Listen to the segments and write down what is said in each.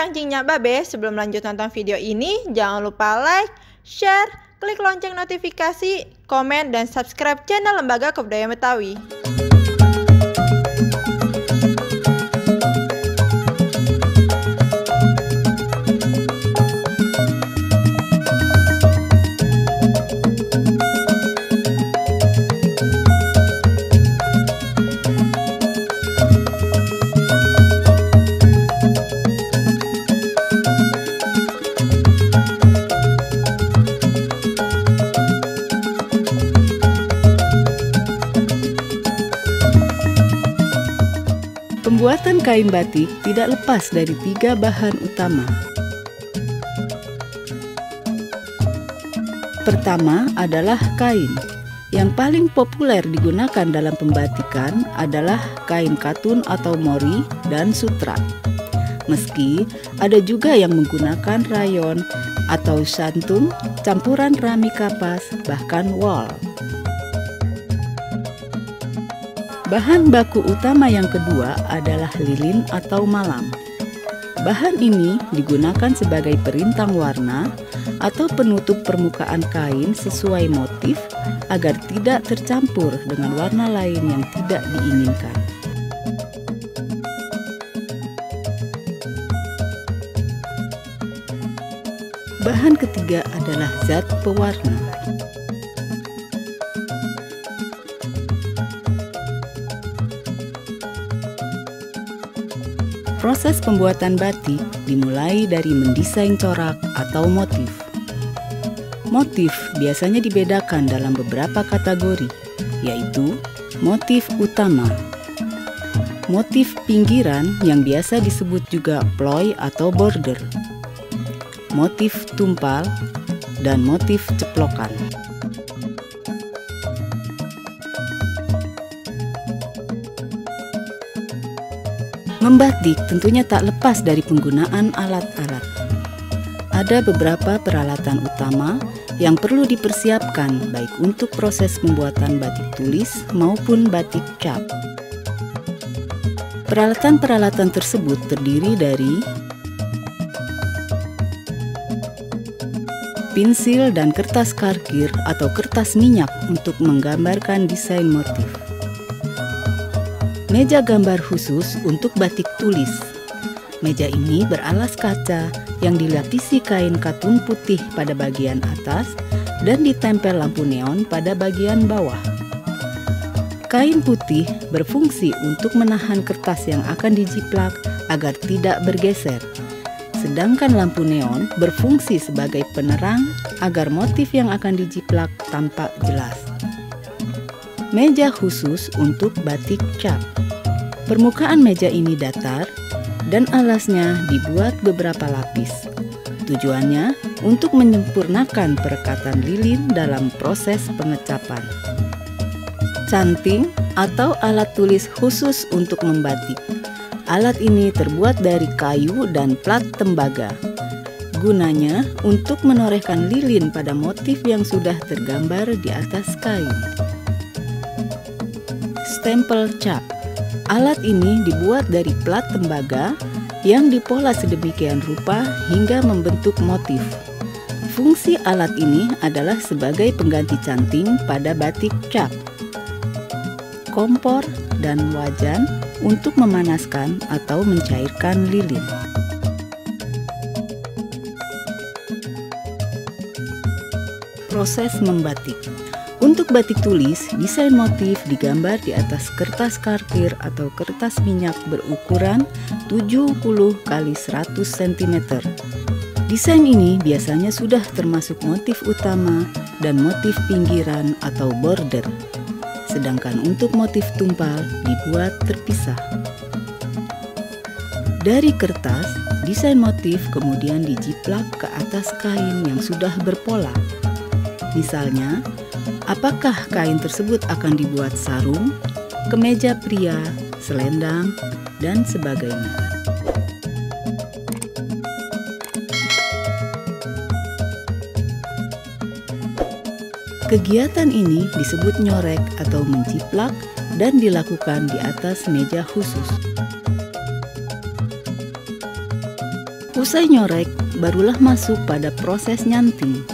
Cangcingnya Babe, sebelum lanjut nonton video ini, jangan lupa like, share, klik lonceng notifikasi, komen, dan subscribe channel Lembaga Kebudayaan Betawi. Pembuatan kain batik tidak lepas dari 3 bahan utama. Pertama adalah kain. Yang paling populer digunakan dalam pembatikan adalah kain katun atau mori dan sutra. Meski ada juga yang menggunakan rayon atau santung, campuran rami kapas, bahkan wol. Bahan baku utama yang kedua adalah lilin atau malam. Bahan ini digunakan sebagai perintang warna atau penutup permukaan kain sesuai motif agar tidak tercampur dengan warna lain yang tidak diinginkan. Bahan ketiga adalah zat pewarna. Proses pembuatan batik dimulai dari mendesain corak atau motif. Motif biasanya dibedakan dalam beberapa kategori, yaitu motif utama, motif pinggiran yang biasa disebut juga ploy atau border, motif tumpal, dan motif ceplokan. Membatik tentunya tak lepas dari penggunaan alat-alat. Ada beberapa peralatan utama yang perlu dipersiapkan baik untuk proses pembuatan batik tulis maupun batik cap. Peralatan-peralatan tersebut terdiri dari pensil dan kertas karkir atau kertas minyak untuk menggambarkan desain motif. Meja gambar khusus untuk batik tulis. Meja ini beralas kaca yang dilapisi kain katun putih pada bagian atas dan ditempel lampu neon pada bagian bawah. Kain putih berfungsi untuk menahan kertas yang akan dijiplak agar tidak bergeser. Sedangkan lampu neon berfungsi sebagai penerang agar motif yang akan dijiplak tampak jelas. Meja khusus untuk batik cap. Permukaan meja ini datar dan alasnya dibuat beberapa lapis. Tujuannya untuk menyempurnakan perekatan lilin dalam proses pengecapan. Canting atau alat tulis khusus untuk membatik. Alat ini terbuat dari kayu dan plat tembaga. Gunanya untuk menorehkan lilin pada motif yang sudah tergambar di atas kain. Stempel cap. Alat ini dibuat dari plat tembaga yang dipola sedemikian rupa hingga membentuk motif. Fungsi alat ini adalah sebagai pengganti canting pada batik cap. Kompor dan wajan untuk memanaskan atau mencairkan lilin. Proses membatik. Untuk batik tulis, desain motif digambar di atas kertas karkir atau kertas minyak berukuran 70 x 100 cm. Desain ini biasanya sudah termasuk motif utama dan motif pinggiran atau border. Sedangkan untuk motif tumpal dibuat terpisah. Dari kertas, desain motif kemudian dijiplak ke atas kain yang sudah berpola. Misalnya, apakah kain tersebut akan dibuat sarung, kemeja pria, selendang, dan sebagainya. Kegiatan ini disebut nyorek atau menciplak dan dilakukan di atas meja khusus. Usai nyorek, barulah masuk pada proses nyanting.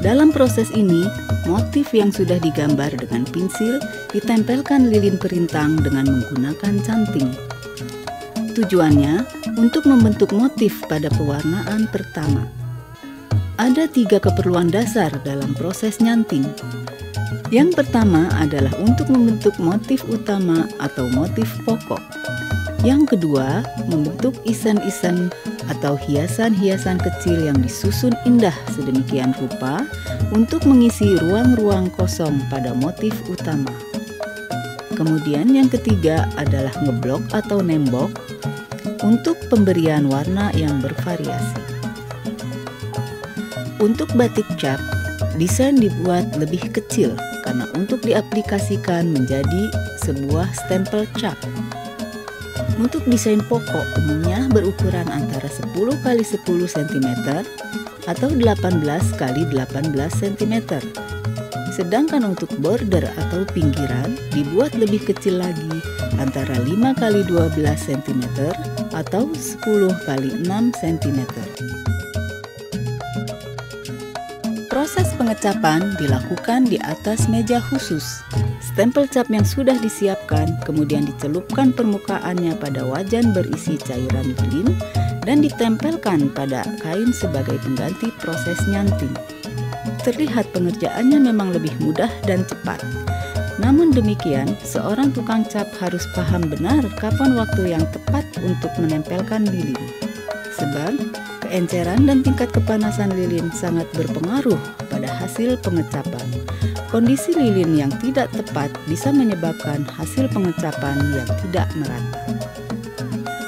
Dalam proses ini, motif yang sudah digambar dengan pensil ditempelkan lilin perintang dengan menggunakan canting. Tujuannya untuk membentuk motif pada pewarnaan pertama. Ada 3 keperluan dasar dalam proses nyanting. Yang pertama adalah untuk membentuk motif utama atau motif pokok. Yang kedua, membentuk isen-isen atau hiasan-hiasan kecil yang disusun indah sedemikian rupa untuk mengisi ruang-ruang kosong pada motif utama. Kemudian yang ketiga adalah ngeblok atau nembok untuk pemberian warna yang bervariasi. Untuk batik cap, desain dibuat lebih kecil karena untuk diaplikasikan menjadi sebuah stempel cap. Untuk desain pokok umumnya berukuran antara 10 x 10 cm atau 18 x 18 cm. Sedangkan untuk border atau pinggiran dibuat lebih kecil lagi antara 5 x 12 cm atau 10 x 6 cm. Proses pengecapan dilakukan di atas meja khusus. Stempel cap yang sudah disiapkan kemudian dicelupkan permukaannya pada wajan berisi cairan lilin dan ditempelkan pada kain sebagai pengganti proses nyanting. Terlihat pengerjaannya memang lebih mudah dan cepat. Namun demikian, seorang tukang cap harus paham benar kapan waktu yang tepat untuk menempelkan lilin. Sebab keenceran dan tingkat kepanasan lilin sangat berpengaruh pada hasil pengecapan. Kondisi lilin yang tidak tepat bisa menyebabkan hasil pengecapan yang tidak merata.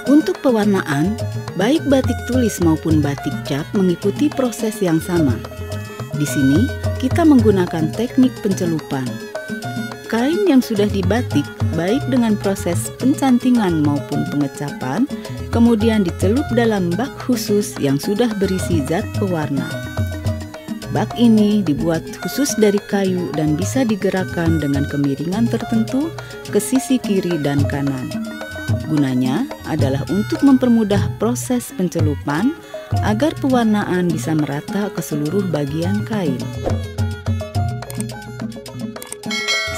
Untuk pewarnaan, baik batik tulis maupun batik cap mengikuti proses yang sama. Di sini, kita menggunakan teknik pencelupan. Kain yang sudah dibatik, baik dengan proses pencantingan maupun pengecapan, kemudian dicelup dalam bak khusus yang sudah berisi zat pewarna. Bak ini dibuat khusus dari kayu dan bisa digerakkan dengan kemiringan tertentu ke sisi kiri dan kanan. Gunanya adalah untuk mempermudah proses pencelupan agar pewarnaan bisa merata ke seluruh bagian kain.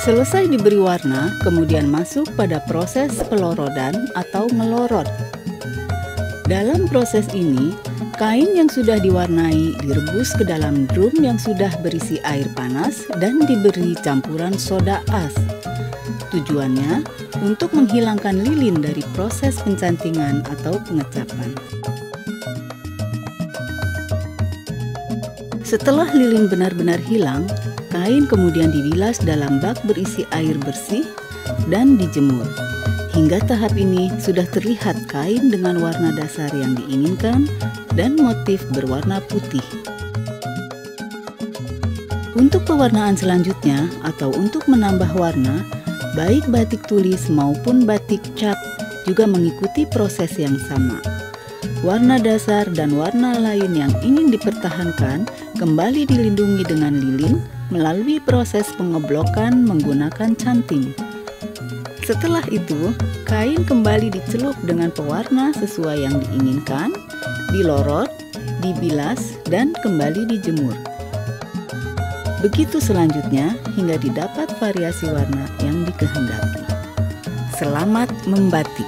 Selesai diberi warna, kemudian masuk pada proses pelorodan atau ngelorot. Dalam proses ini, kain yang sudah diwarnai direbus ke dalam drum yang sudah berisi air panas dan diberi campuran soda as. Tujuannya untuk menghilangkan lilin dari proses pencantingan atau pengecapan. Setelah lilin benar-benar hilang, kain kemudian dibilas dalam bak berisi air bersih dan dijemur. Hingga tahap ini sudah terlihat kain dengan warna dasar yang diinginkan dan motif berwarna putih. Untuk pewarnaan selanjutnya atau untuk menambah warna, baik batik tulis maupun batik cap juga mengikuti proses yang sama. Warna dasar dan warna lain yang ingin dipertahankan kembali dilindungi dengan lilin melalui proses pengeblokan menggunakan canting. Setelah itu, kain kembali dicelup dengan pewarna sesuai yang diinginkan, dilorot, dibilas, dan kembali dijemur. Begitu selanjutnya hingga didapat variasi warna yang dikehendaki. Selamat membatik!